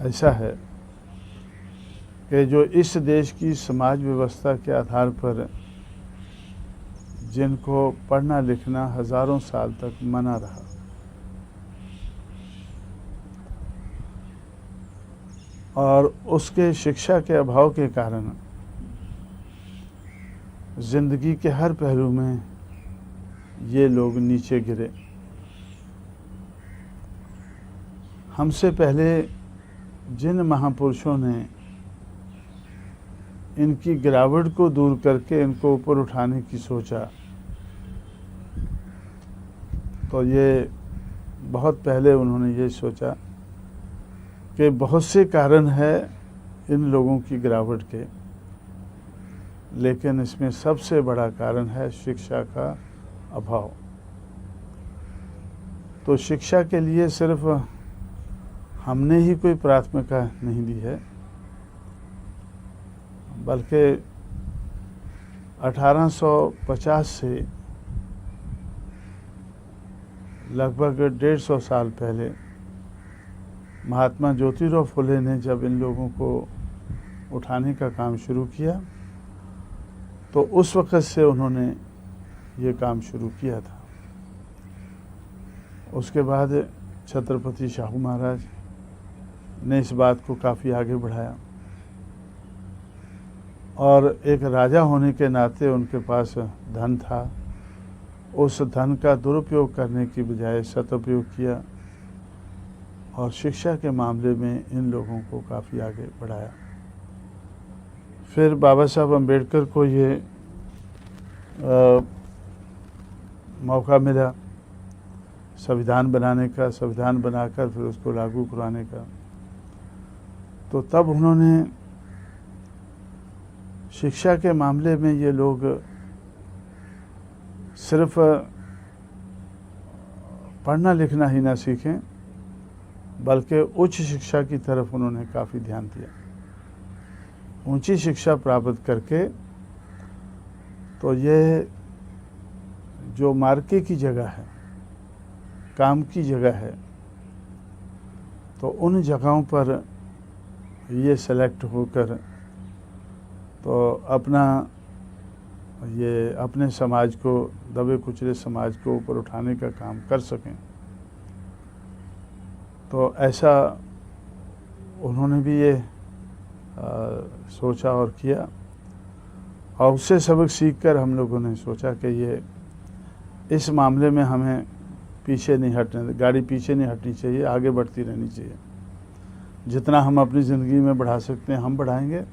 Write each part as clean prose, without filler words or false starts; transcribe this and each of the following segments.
ऐसा है कि जो इस देश की समाज व्यवस्था के आधार पर जिनको पढ़ना लिखना हज़ारों साल तक मना रहा, और उसके शिक्षा के अभाव के कारण ज़िंदगी के हर पहलू में ये लोग नीचे गिरे। हमसे पहले जिन महापुरुषों ने इनकी गिरावट को दूर करके इनको ऊपर उठाने की सोचा, तो ये बहुत पहले उन्होंने ये सोचा कि बहुत से कारण है इन लोगों की गिरावट के, लेकिन इसमें सबसे बड़ा कारण है शिक्षा का अभाव। तो शिक्षा के लिए सिर्फ हमने ही कोई प्राथमिकता नहीं दी है, बल्कि 1850 से लगभग 150 साल पहले महात्मा ज्योतिराव फुले ने जब इन लोगों को उठाने का काम शुरू किया, तो उस वक़्त से उन्होंने ये काम शुरू किया था। उसके बाद छत्रपति शाहू महाराज ने इस बात को काफ़ी आगे बढ़ाया, और एक राजा होने के नाते उनके पास धन था। उस धन का दुरुपयोग करने की बजाय सदुपयोग किया और शिक्षा के मामले में इन लोगों को काफ़ी आगे बढ़ाया। फिर बाबा साहब अम्बेडकर को ये मौका मिला संविधान बनाने का, संविधान बनाकर फिर उसको लागू कराने का। तो तब उन्होंने शिक्षा के मामले में ये लोग सिर्फ पढ़ना लिखना ही ना सीखें, बल्कि उच्च शिक्षा की तरफ उन्होंने काफ़ी ध्यान दिया। ऊंची शिक्षा प्राप्त करके तो ये जो मार्के की जगह है, काम की जगह है, तो उन जगहों पर ये सेलेक्ट होकर तो अपने समाज को, दबे कुचले समाज को ऊपर उठाने का काम कर सकें। तो ऐसा उन्होंने भी ये सोचा और किया, और उससे सबक सीखकर हम लोगों ने सोचा कि ये इस मामले में हमें पीछे नहीं हटने, गाड़ी पीछे नहीं हटनी चाहिए, आगे बढ़ती रहनी चाहिए। जितना हम अपनी ज़िंदगी में बढ़ा सकते हैं हम बढ़ाएंगे।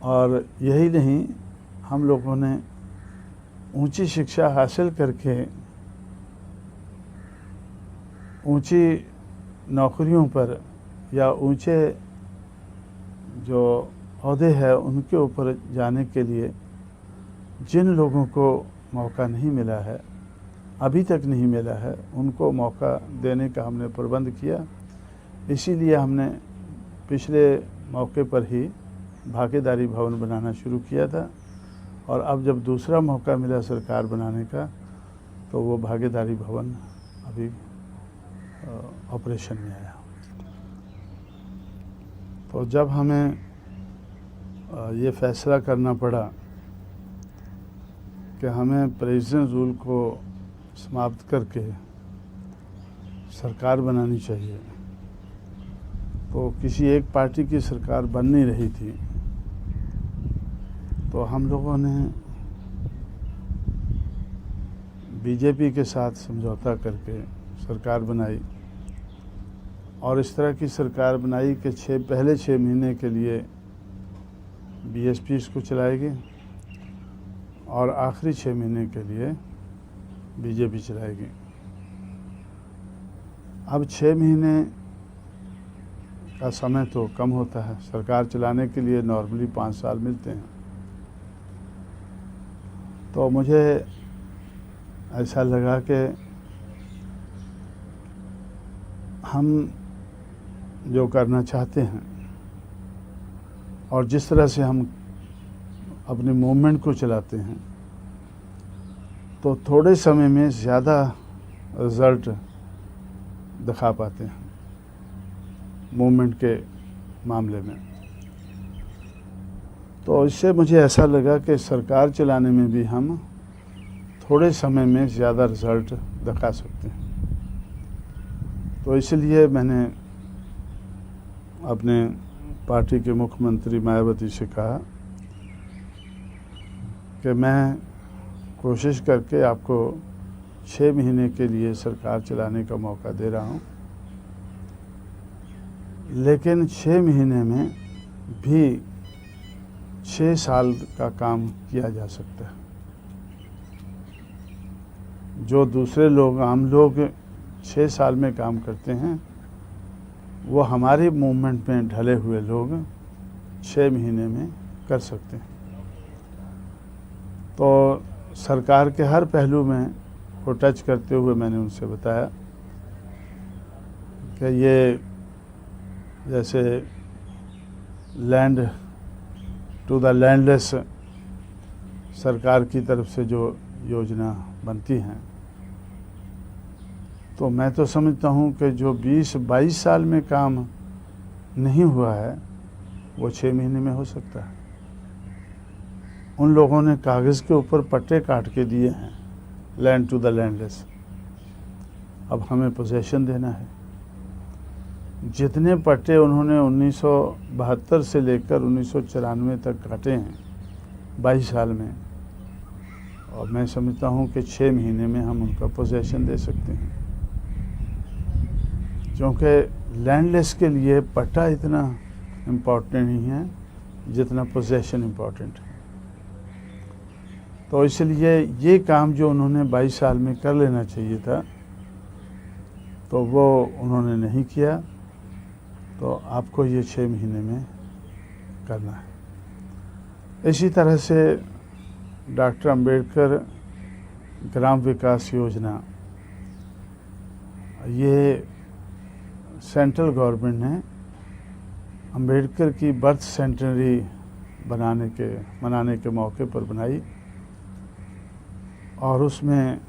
और यही नहीं, हम लोगों ने ऊंची शिक्षा हासिल करके ऊंची नौकरियों पर या ऊंचे जो ओहदे हैं उनके ऊपर जाने के लिए जिन लोगों को मौका नहीं मिला है, अभी तक नहीं मिला है, उनको मौका देने का हमने प्रबंध किया। इसीलिए हमने पिछले मौके पर ही भागीदारी भवन बनाना शुरू किया था, और अब जब दूसरा मौका मिला सरकार बनाने का, तो वो भागीदारी भवन अभी ऑपरेशन में आया। तो जब हमें ये फैसला करना पड़ा कि हमें प्रेसिडेंट रूल को समाप्त करके सरकार बनानी चाहिए, तो किसी एक पार्टी की सरकार बन नहीं रही थी, तो हम लोगों ने बीजेपी के साथ समझौता करके सरकार बनाई, और इस तरह की सरकार बनाई कि पहले 6 महीने के लिए बीएसपी इसको चलाएगी और आखिरी 6 महीने के लिए बीजेपी चलाएगी। अब 6 महीने का समय तो कम होता है, सरकार चलाने के लिए नॉर्मली 5 साल मिलते हैं। तो मुझे ऐसा लगा कि हम जो करना चाहते हैं और जिस तरह से हम अपने मूवमेंट को चलाते हैं, तो थोड़े समय में ज़्यादा रिज़ल्ट दिखा पाते हैं। मूवमेंट के मामले में। तो इससे मुझे ऐसा लगा कि सरकार चलाने में भी हम थोड़े समय में ज़्यादा रिज़ल्ट दिखा सकते हैं। तो इसलिए मैंने अपने पार्टी के मुख्यमंत्री मायावती से कहा कि मैं कोशिश करके आपको 6 महीने के लिए सरकार चलाने का मौका दे रहा हूँ, लेकिन 6 महीने में भी 6 साल का काम किया जा सकता है। जो दूसरे लोग, आम लोग 6 साल में काम करते हैं, वो हमारे मूवमेंट में ढले हुए लोग 6 महीने में कर सकते हैं। तो सरकार के हर पहलू में को टच करते हुए मैंने उनसे बताया कि ये जैसे लैंड टू द लैंडलेस सरकार की तरफ से जो योजना बनती हैं, तो मैं तो समझता हूँ कि जो 20-22 साल में काम नहीं हुआ है वो 6 महीने में हो सकता है। उन लोगों ने कागज़ के ऊपर पट्टे काट के दिए हैं, लैंड टू द लैंडलेस। अब हमें पोजेशन देना है। जितने पट्टे उन्होंने 1972 से लेकर 1994 तक काटे हैं 22 साल में, और मैं समझता हूँ कि 6 महीने में हम उनका पोजेशन दे सकते हैं, क्योंकि लैंडलेस के लिए पट्टा इतना इम्पोर्टेंट नहीं है जितना पोजेशन इम्पोर्टेंट है। तो इसलिए ये काम जो उन्होंने 22 साल में कर लेना चाहिए था, तो वो उन्होंने नहीं किया। तो आपको ये 6 महीने में करना है। इसी तरह से डॉक्टर अंबेडकर ग्राम विकास योजना, ये सेंट्रल गवर्नमेंट ने अंबेडकर की बर्थ सेंटेनरी मनाने के मौके पर बनाई, और उसमें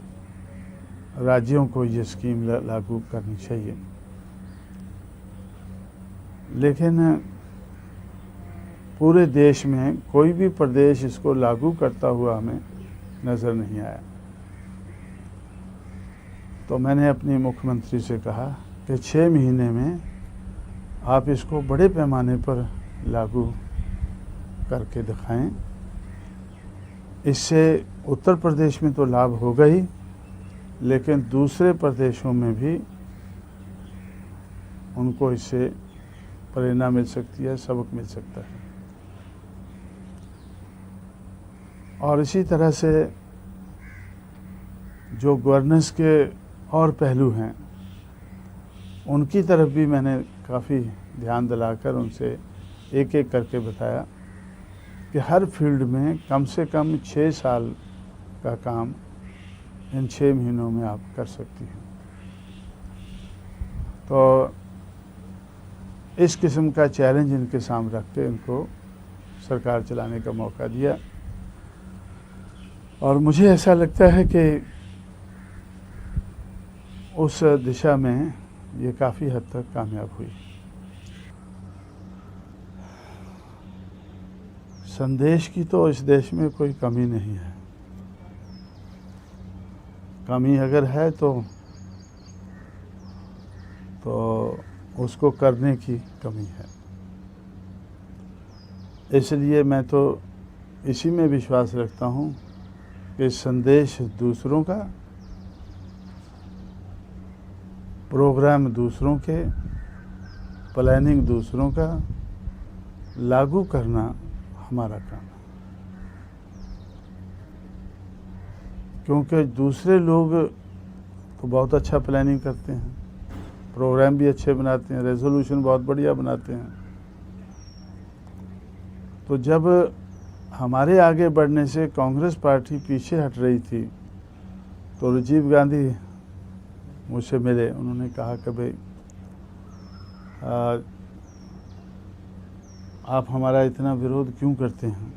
राज्यों को ये स्कीम लागू करनी चाहिए। लेकिन पूरे देश में कोई भी प्रदेश इसको लागू करता हुआ हमें नज़र नहीं आया। तो मैंने अपने मुख्यमंत्री से कहा कि 6 महीने में आप इसको बड़े पैमाने पर लागू करके दिखाएं। इससे उत्तर प्रदेश में तो लाभ होगा ही, लेकिन दूसरे प्रदेशों में भी उनको इससे प्रेरणा मिल सकती है, सबक मिल सकता है। और इसी तरह से जो गवर्नेंस के और पहलू हैं, उनकी तरफ भी मैंने काफ़ी ध्यान दिलाकर उनसे एक एक करके बताया कि हर फील्ड में कम से कम 6 साल का काम इन 6 महीनों में आप कर सकती हैं। तो इस किस्म का चैलेंज इनके सामने रख के इनको सरकार चलाने का मौका दिया, और मुझे ऐसा लगता है कि उस दिशा में ये काफ़ी हद तक कामयाब हुई। संदेश की तो इस देश में कोई कमी नहीं है। कमी अगर है तो उसको करने की कमी है। इसलिए मैं तो इसी में विश्वास रखता हूँ कि संदेश दूसरों का, प्रोग्राम दूसरों के, प्लानिंग दूसरों का, लागू करना हमारा काम है। क्योंकि दूसरे लोग तो बहुत अच्छा प्लानिंग करते हैं, प्रोग्राम भी अच्छे बनाते हैं, रेजोल्यूशन बहुत बढ़िया बनाते हैं। तो जब हमारे आगे बढ़ने से कांग्रेस पार्टी पीछे हट रही थी, तो राजीव गांधी मुझसे मिले। उन्होंने कहा कि भाई आप हमारा इतना विरोध क्यों करते हैं,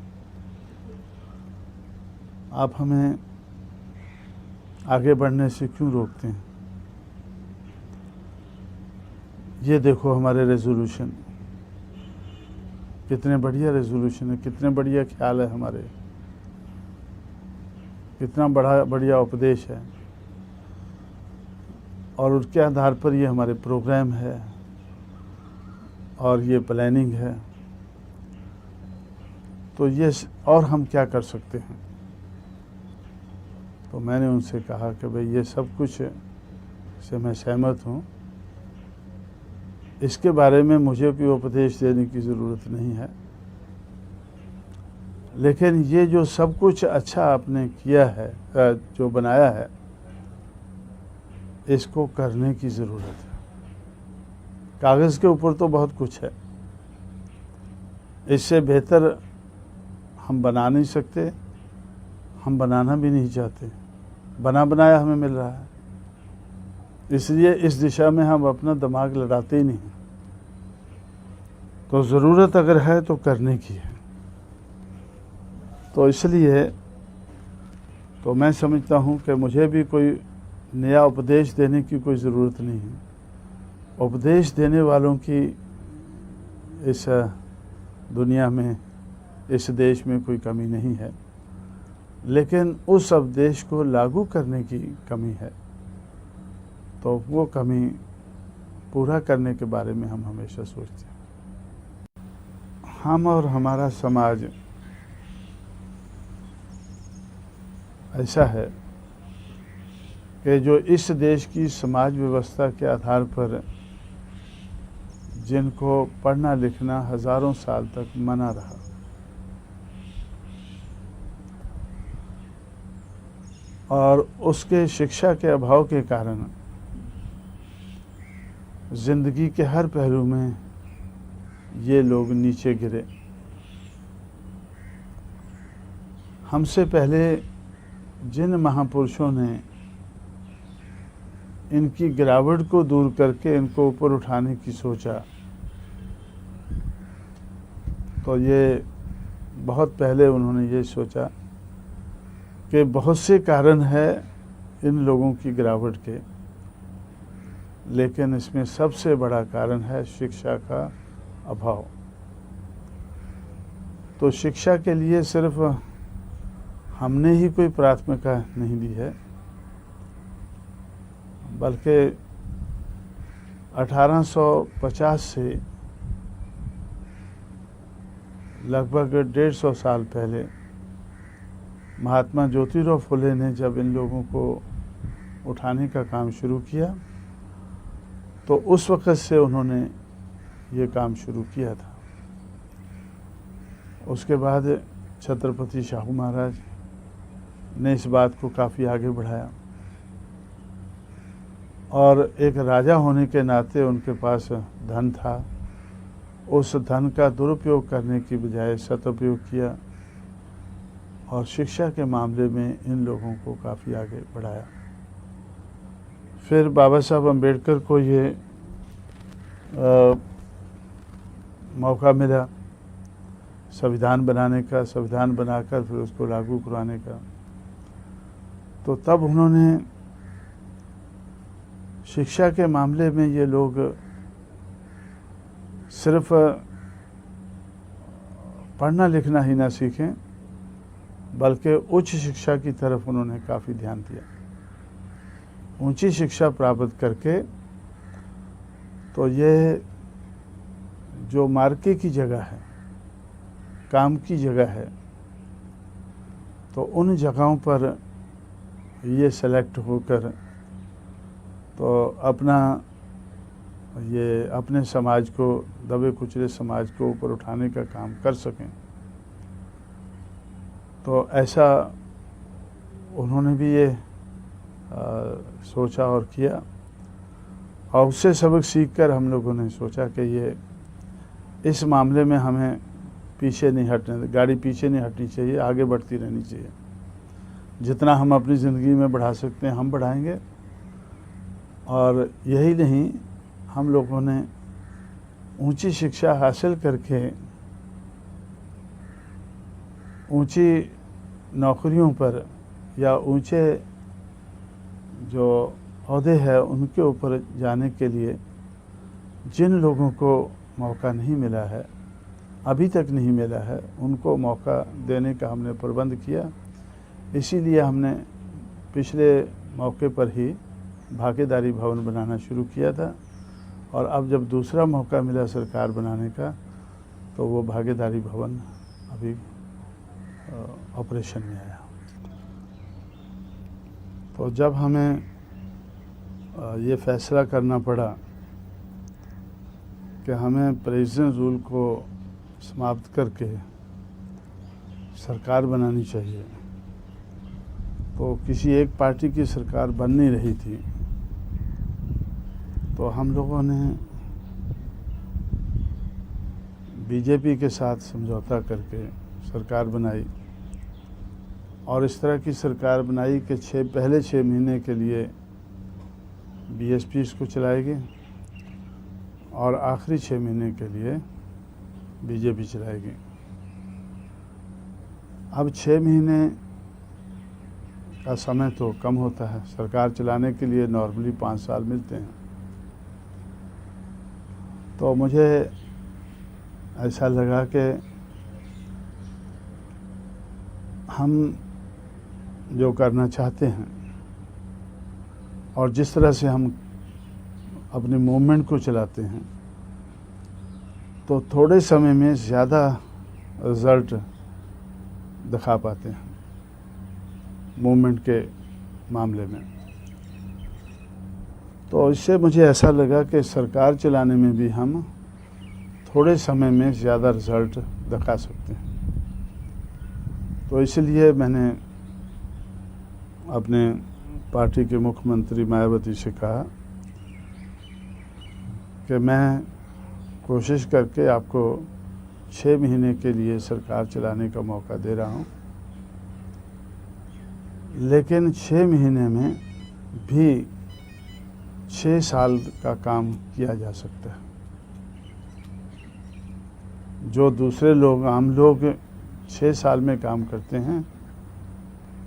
आप हमें आगे बढ़ने से क्यों रोकते हैं। ये देखो हमारे रेजोल्यूशन, कितने बढ़िया रेजोल्यूशन है, कितने बढ़िया ख्याल है हमारे, कितना बढ़िया उपदेश है, और उसके आधार पर ये हमारे प्रोग्राम है और ये प्लानिंग है। तो ये और हम क्या कर सकते हैं? तो मैंने उनसे कहा कि भाई ये सब कुछ से मैं सहमत हूँ, इसके बारे में मुझे कोई उपदेश देने की ज़रूरत नहीं है, लेकिन ये जो सब कुछ अच्छा आपने किया है, जो बनाया है, इसको करने की ज़रूरत है। कागज़ के ऊपर तो बहुत कुछ है, इससे बेहतर हम बना नहीं सकते, हम बनाना भी नहीं चाहते, बना बनाया हमें मिल रहा है, इसलिए इस दिशा में हम अपना दिमाग लड़ाते ही नहीं। तो ज़रूरत अगर है तो करने की है। तो इसलिए तो मैं समझता हूँ कि मुझे भी कोई नया उपदेश देने की कोई ज़रूरत नहीं है। उपदेश देने वालों की इस दुनिया में, इस देश में कोई कमी नहीं है, लेकिन उस उपदेश को लागू करने की कमी है। तो वो कमी पूरा करने के बारे में हम हमेशा सोचते हैं। हम और हमारा समाज ऐसा है कि जो इस देश की समाज व्यवस्था के आधार पर जिनको पढ़ना लिखना हज़ारों साल तक मना रहा, और उसके शिक्षा के अभाव के कारण ज़िंदगी के हर पहलू में ये लोग नीचे गिरे। हमसे पहले जिन महापुरुषों ने इनकी गिरावट को दूर करके इनको ऊपर उठाने की सोचा, तो ये बहुत पहले उन्होंने ये सोचा कि बहुत से कारण है इन लोगों की गिरावट के, लेकिन इसमें सबसे बड़ा कारण है शिक्षा का अभाव। तो शिक्षा के लिए सिर्फ हमने ही कोई प्राथमिकता नहीं दी है, बल्कि 1850 से लगभग 150 साल पहले महात्मा ज्योतिराव फुले ने जब इन लोगों को उठाने का काम शुरू किया, तो उस वक़्त से उन्होंने ये काम शुरू किया था। उसके बाद छत्रपति शाहू महाराज ने इस बात को काफ़ी आगे बढ़ाया, और एक राजा होने के नाते उनके पास धन था, उस धन का दुरुपयोग करने की बजाय सदुपयोग किया और शिक्षा के मामले में इन लोगों को काफ़ी आगे बढ़ाया। फिर बाबा साहब अम्बेडकर को ये मौका मिला संविधान बनाने का, संविधान बनाकर फिर उसको लागू करवाने का। तो तब उन्होंने शिक्षा के मामले में ये लोग सिर्फ पढ़ना लिखना ही ना सीखें, बल्कि उच्च शिक्षा की तरफ उन्होंने काफ़ी ध्यान दिया। ऊंची शिक्षा प्राप्त करके तो ये जो मार्के की जगह है, काम की जगह है, तो उन जगहों पर ये सेलेक्ट होकर तो अपने समाज को, दबे कुचले समाज को ऊपर उठाने का काम कर सकें। तो ऐसा उन्होंने भी ये सोचा और किया, और उससे सबक सीखकर हम लोगों ने सोचा कि ये इस मामले में हमें पीछे नहीं हटने, गाड़ी पीछे नहीं हटनी चाहिए, आगे बढ़ती रहनी चाहिए। जितना हम अपनी ज़िंदगी में बढ़ा सकते हैं हम बढ़ाएंगे, और यही नहीं, हम लोगों ने ऊंची शिक्षा हासिल करके ऊंची नौकरियों पर या ऊंचे जो ओहदे हैं उनके ऊपर जाने के लिए जिन लोगों को मौका नहीं मिला है, अभी तक नहीं मिला है, उनको मौका देने का हमने प्रबंध किया। इसीलिए हमने पिछले मौके पर ही भागीदारी भवन बनाना शुरू किया था और अब जब दूसरा मौका मिला सरकार बनाने का तो वो भागीदारी भवन अभी ऑपरेशन में आया। तो जब हमें ये फैसला करना पड़ा कि हमें प्रेसिडेंट रूल को समाप्त करके सरकार बनानी चाहिए, तो किसी एक पार्टी की सरकार बन नहीं रही थी, तो हम लोगों ने बीजेपी के साथ समझौता करके सरकार बनाई और इस तरह की सरकार बनाई कि पहले 6 महीने के लिए बीएसपी इसको चलाएगी और आखिरी 6 महीने के लिए बीजेपी चलाएगी। अब 6 महीने का समय तो कम होता है, सरकार चलाने के लिए नॉर्मली 5 साल मिलते हैं। तो मुझे ऐसा लगा कि हम जो करना चाहते हैं और जिस तरह से हम अपने मूवमेंट को चलाते हैं, तो थोड़े समय में ज़्यादा रिज़ल्ट दिखा पाते हैं मूवमेंट के मामले में। तो इससे मुझे ऐसा लगा कि सरकार चलाने में भी हम थोड़े समय में ज़्यादा रिज़ल्ट दिखा सकते हैं। तो इसलिए मैंने अपने पार्टी के मुख्यमंत्री मायावती से कहा कि मैं कोशिश करके आपको 6 महीने के लिए सरकार चलाने का मौका दे रहा हूँ, लेकिन 6 महीने में भी 6 साल का काम किया जा सकता है। जो दूसरे लोग, आम लोग 6 साल में काम करते हैं,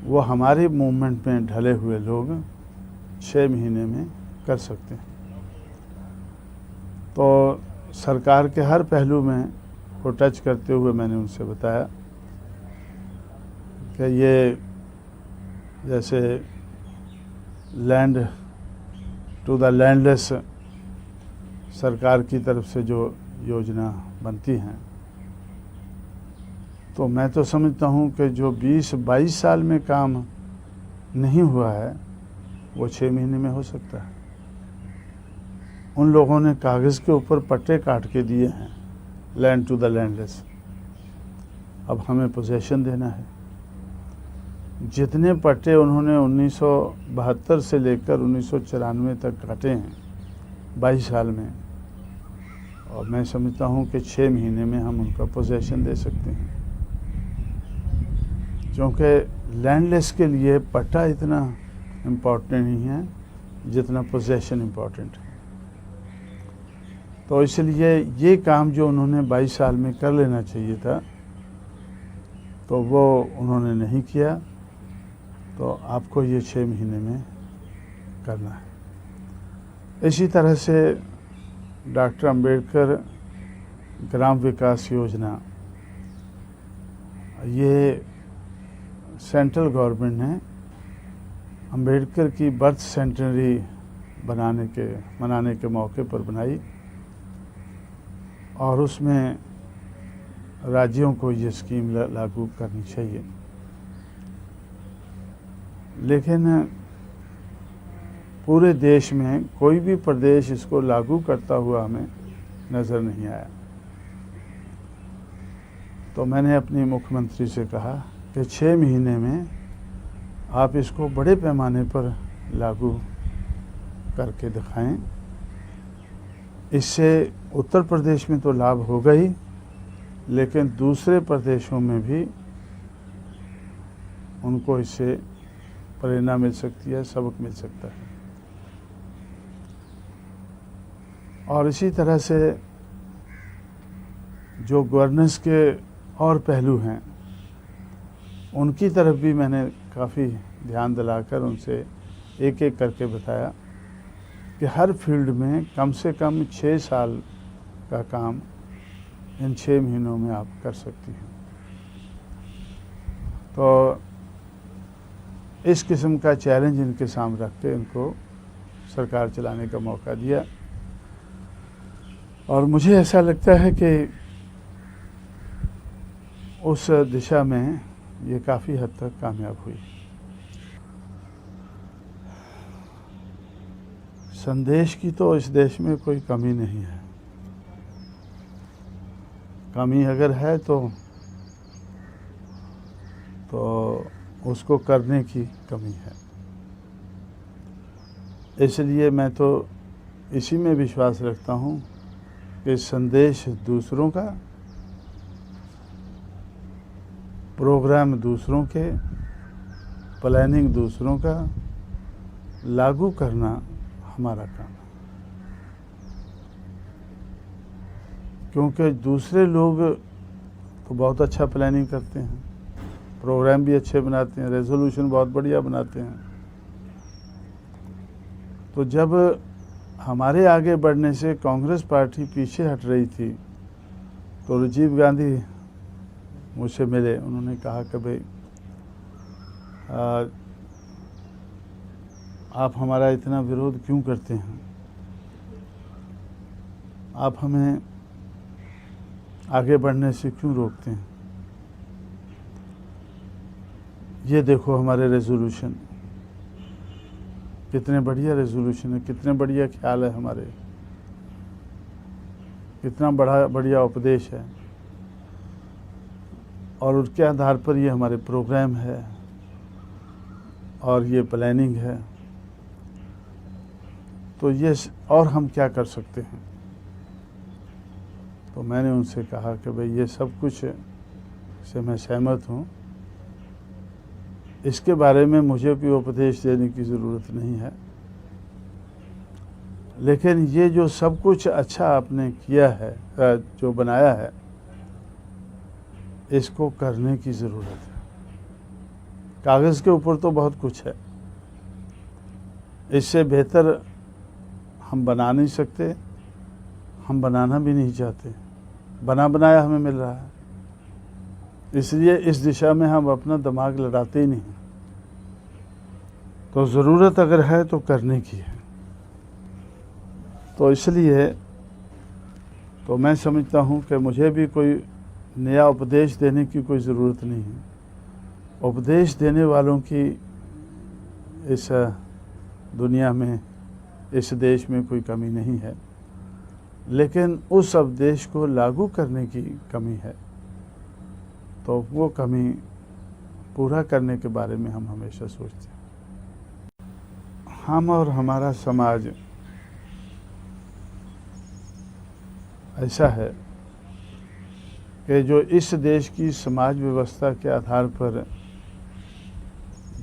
वो हमारे मूवमेंट में ढले हुए लोग 6 महीने में कर सकते हैं। तो सरकार के हर पहलू में को टच करते हुए मैंने उनसे बताया कि ये जैसे लैंड टू द लैंडलेस सरकार की तरफ से जो योजना बनती हैं, तो मैं तो समझता हूँ कि जो 20-22 साल में काम नहीं हुआ है वो 6 महीने में हो सकता है। उन लोगों ने कागज़ के ऊपर पट्टे काट के दिए हैं लैंड टू द लैंडलेस, अब हमें पोजेशन देना है। जितने पट्टे उन्होंने 1972 से लेकर 1994 तक काटे हैं 22 साल में, और मैं समझता हूँ कि 6 महीने में हम उनका पोजेशन दे सकते हैं, क्योंकि लैंडलेस के लिए पट्टा इतना इम्पोर्टेंट नहीं है जितना पोजेशन इम्पोर्टेंट है। तो इसलिए ये काम जो उन्होंने 22 साल में कर लेना चाहिए था, तो वो उन्होंने नहीं किया। तो आपको ये 6 महीने में करना है। इसी तरह से डॉक्टर अंबेडकर ग्राम विकास योजना, ये सेंट्रल गवर्नमेंट ने अंबेडकर की बर्थ सेंटेनरी मनाने के मौके पर बनाई और उसमें राज्यों को ये स्कीम लागू करनी चाहिए। लेकिन पूरे देश में कोई भी प्रदेश इसको लागू करता हुआ हमें नज़र नहीं आया। तो मैंने अपने मुख्यमंत्री से कहा कि 6 महीने में आप इसको बड़े पैमाने पर लागू करके दिखाएं। इससे उत्तर प्रदेश में तो लाभ होगा ही, लेकिन दूसरे प्रदेशों में भी उनको इससे प्रेरणा मिल सकती है, सबक मिल सकता है। और इसी तरह से जो गवर्नेंस के और पहलू हैं, उनकी तरफ भी मैंने काफ़ी ध्यान दिलाकर उनसे एक एक करके बताया कि हर फील्ड में कम से कम 6 साल का काम इन 6 महीनों में आप कर सकती हैं। तो इस किस्म का चैलेंज इनके सामने रख के इनको सरकार चलाने का मौका दिया और मुझे ऐसा लगता है कि उस दिशा में ये काफ़ी हद तक कामयाब हुई। संदेश की तो इस देश में कोई कमी नहीं है। कमी अगर है तो उसको करने की कमी है। इसलिए मैं तो इसी में विश्वास रखता हूँ कि संदेश दूसरों का, प्रोग्राम दूसरों के, प्लानिंग दूसरों का, लागू करना हमारा काम है। क्योंकि दूसरे लोग तो बहुत अच्छा प्लानिंग करते हैं, प्रोग्राम भी अच्छे बनाते हैं, रेजोल्यूशन बहुत बढ़िया बनाते हैं। तो जब हमारे आगे बढ़ने से कांग्रेस पार्टी पीछे हट रही थी तो राजीव गांधी मुझसे मिले। उन्होंने कहा कि भाई आप हमारा इतना विरोध क्यों करते हैं, आप हमें आगे बढ़ने से क्यों रोकते हैं। ये देखो हमारे रेजोल्यूशन, कितने बढ़िया रेजोल्यूशन है, कितने बढ़िया ख्याल है हमारे, कितना बढ़िया उपदेश है और उसके आधार पर ये हमारे प्रोग्राम है और ये प्लानिंग है। तो ये और हम क्या कर सकते हैं। तो मैंने उनसे कहा कि भाई ये सब कुछ से मैं सहमत हूँ, इसके बारे में मुझे कोई उपदेश देने की ज़रूरत नहीं है, लेकिन ये जो सब कुछ अच्छा आपने किया है, जो बनाया है, इसको करने की ज़रूरत है। कागज़ के ऊपर तो बहुत कुछ है, इससे बेहतर हम बना नहीं सकते, हम बनाना भी नहीं चाहते, बना बनाया हमें मिल रहा है। इसलिए इस दिशा में हम अपना दिमाग लड़ाते ही नहीं। तो ज़रूरत अगर है तो करने की है। तो इसलिए तो मैं समझता हूँ कि मुझे भी कोई नया उपदेश देने की कोई ज़रूरत नहीं है। उपदेश देने वालों की इस दुनिया में, इस देश में कोई कमी नहीं है, लेकिन उस उपदेश को लागू करने की कमी है। तो वो कमी पूरा करने के बारे में हम हमेशा सोचते हैं। हम और हमारा समाज ऐसा है कि जो इस देश की समाज व्यवस्था के आधार पर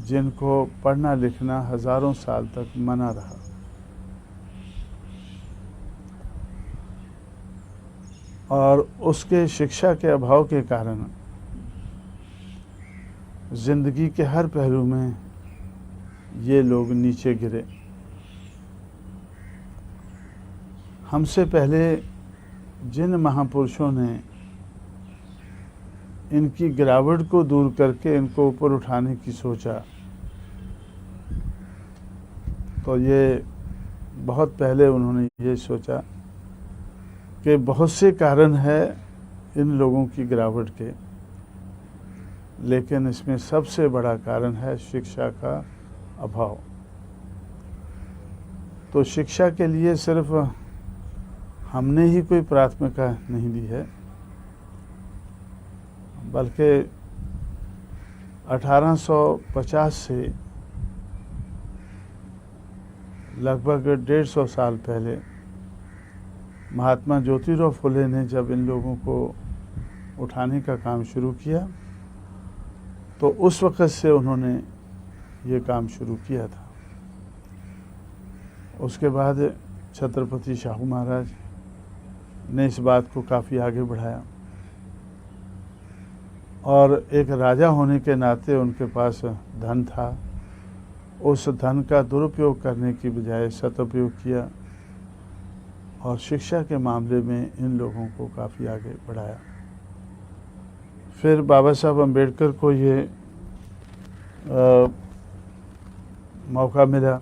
जिनको पढ़ना लिखना हज़ारों साल तक मना रहा, और उसके शिक्षा के अभाव के कारण ज़िंदगी के हर पहलू में ये लोग नीचे गिरे। हमसे पहले जिन महापुरुषों ने इनकी गिरावट को दूर करके इनको ऊपर उठाने की सोचा, तो ये बहुत पहले उन्होंने ये सोचा कि बहुत से कारण है इन लोगों की गिरावट के, लेकिन इसमें सबसे बड़ा कारण है शिक्षा का अभाव। तो शिक्षा के लिए सिर्फ हमने ही कोई प्राथमिकता नहीं दी है, बल्कि 1850 से लगभग 150 साल पहले महात्मा ज्योतिराव फुले ने जब इन लोगों को उठाने का काम शुरू किया, तो उस वक़्त से उन्होंने ये काम शुरू किया था। उसके बाद छत्रपति शाहू महाराज ने इस बात को काफ़ी आगे बढ़ाया, और एक राजा होने के नाते उनके पास धन था, उस धन का दुरुपयोग करने की बजाय सदुपयोग किया और शिक्षा के मामले में इन लोगों को काफ़ी आगे बढ़ाया। फिर बाबा साहब अम्बेडकर को ये मौका मिला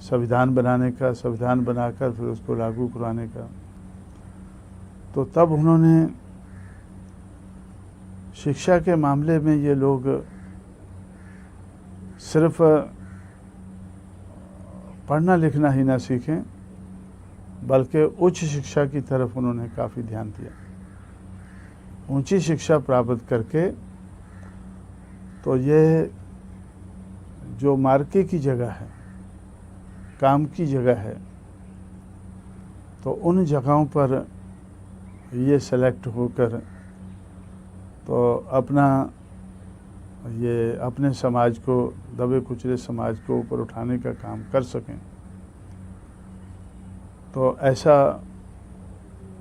संविधान बनाने का, संविधान बनाकर फिर उसको लागू करवाने का। तो तब उन्होंने शिक्षा के मामले में ये लोग सिर्फ पढ़ना लिखना ही ना सीखें बल्कि उच्च शिक्षा की तरफ उन्होंने काफ़ी ध्यान दिया। ऊंची शिक्षा प्राप्त करके तो ये जो मार्के की जगह है, काम की जगह है, तो उन जगहों पर ये सेलेक्ट होकर तो अपने समाज को, दबे कुचले समाज को ऊपर उठाने का काम कर सकें। तो ऐसा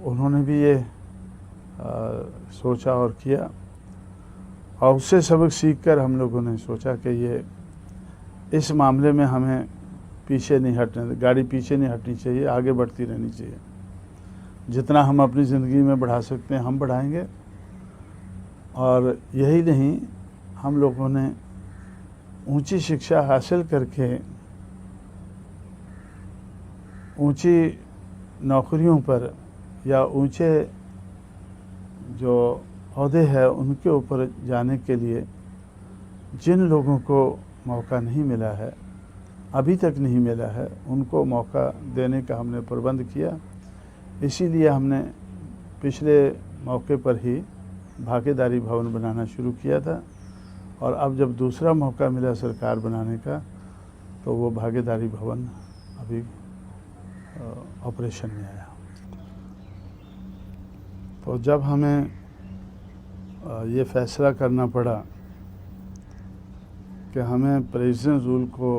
उन्होंने भी ये सोचा और किया और उससे सबक सीखकर हम लोगों ने सोचा कि ये इस मामले में हमें पीछे नहीं हटने, गाड़ी पीछे नहीं हटनी चाहिए, आगे बढ़ती रहनी चाहिए। जितना हम अपनी ज़िंदगी में बढ़ा सकते हैं हम बढ़ाएंगे। और यही नहीं, हम लोगों ने ऊंची शिक्षा हासिल करके ऊंची नौकरियों पर या ऊंचे जो ओहदे हैं उनके ऊपर जाने के लिए जिन लोगों को मौका नहीं मिला है, अभी तक नहीं मिला है, उनको मौका देने का हमने प्रबंध किया। इसीलिए हमने पिछले मौके पर ही भागीदारी भवन बनाना शुरू किया था और अब जब दूसरा मौका मिला सरकार बनाने का तो वो भागीदारी भवन अभी ऑपरेशन में आया। तो जब हमें ये फैसला करना पड़ा कि हमें प्रेसिडेंट रूल को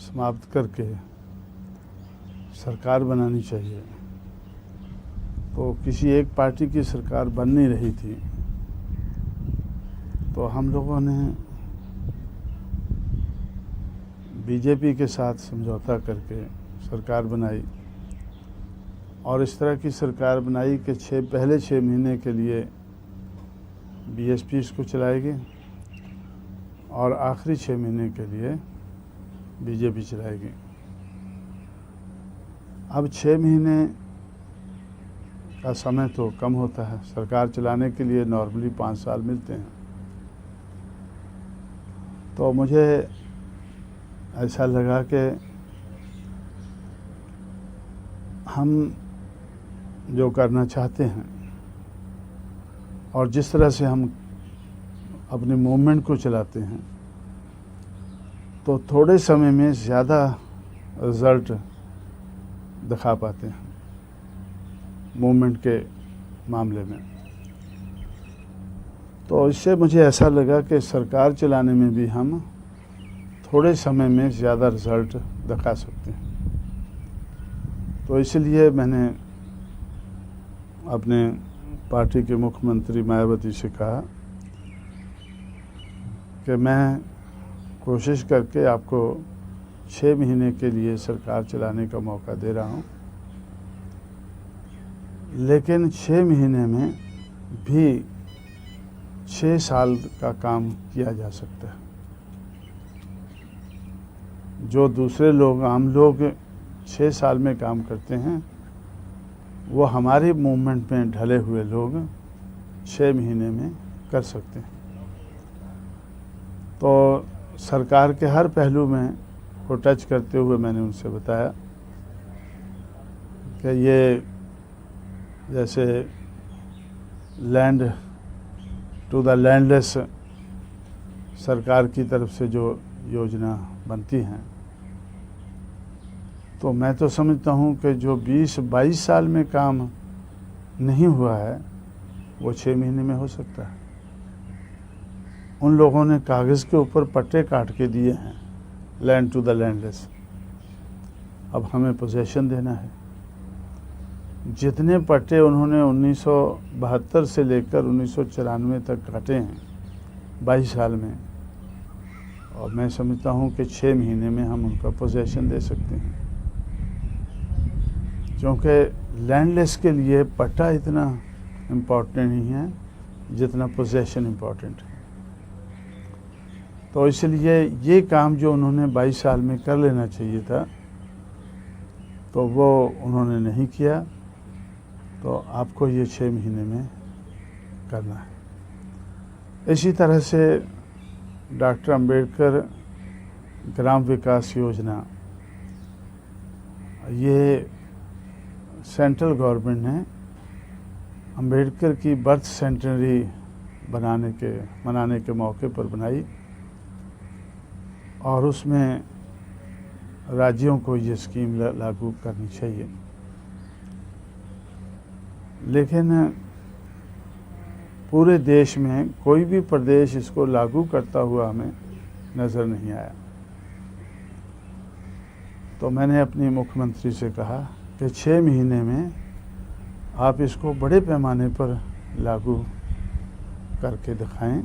समाप्त करके सरकार बनानी चाहिए, तो किसी एक पार्टी की सरकार बन नहीं रही थी, तो हम लोगों ने बीजेपी के साथ समझौता करके सरकार बनाई और इस तरह की सरकार बनाई कि पहले 6 महीने के लिए बीएसपी इसको चलाएगी और आखिरी 6 महीने के लिए बीजेपी चलाएगी। अब 6 महीने का समय तो कम होता है, सरकार चलाने के लिए नॉर्मली 5 साल मिलते हैं। तो मुझे ऐसा लगा कि हम जो करना चाहते हैं और जिस तरह से हम अपने मूवमेंट को चलाते हैं तो थोड़े समय में ज़्यादा रिज़ल्ट दिखा पाते हैं मूवमेंट के मामले में। तो इससे मुझे ऐसा लगा कि सरकार चलाने में भी हम थोड़े समय में ज़्यादा रिज़ल्ट दिखा सकते हैं। तो इसलिए मैंने अपने पार्टी के मुख्यमंत्री मायावती से कहा कि मैं कोशिश करके आपको 6 महीने के लिए सरकार चलाने का मौका दे रहा हूँ, लेकिन 6 महीने में भी 6 साल का काम किया जा सकता है। जो दूसरे लोग, आम लोग 6 साल में काम करते हैं, वो हमारे मूवमेंट में ढले हुए लोग 6 महीने में कर सकते हैं। तो सरकार के हर पहलू में को टच करते हुए मैंने उनसे बताया कि ये जैसे लैंड टू द लैंडलेस सरकार की तरफ से जो योजना बनती हैं, तो मैं तो समझता हूँ कि जो 20-22 साल में काम नहीं हुआ है वो 6 महीने में हो सकता है। उन लोगों ने कागज़ के ऊपर पट्टे काट के दिए हैं, लैंड टू द लैंडलेस। अब हमें पोजेशन देना है। जितने पट्टे उन्होंने 1972 से लेकर 1994 तक काटे हैं 22 साल में, और मैं समझता हूँ कि 6 महीने में हम उनका पोजेशन दे सकते हैं, क्योंकि लैंडलेस के लिए पट्टा इतना इम्पोर्टेंट नहीं है जितना पोजेशन इम्पोर्टेंट है। तो इसलिए ये काम जो उन्होंने 22 साल में कर लेना चाहिए था, तो वो उन्होंने नहीं किया। तो आपको ये 6 महीने में करना है। इसी तरह से डॉक्टर अंबेडकर ग्राम विकास योजना, ये सेंट्रल गवर्नमेंट ने अंबेडकर की बर्थ सेंचुरी मनाने के मौके पर बनाई और उसमें राज्यों को ये स्कीम लागू करनी चाहिए। लेकिन पूरे देश में कोई भी प्रदेश इसको लागू करता हुआ हमें नज़र नहीं आया। तो मैंने अपनी मुख्यमंत्री से कहा कि 6 महीने में आप इसको बड़े पैमाने पर लागू करके दिखाएं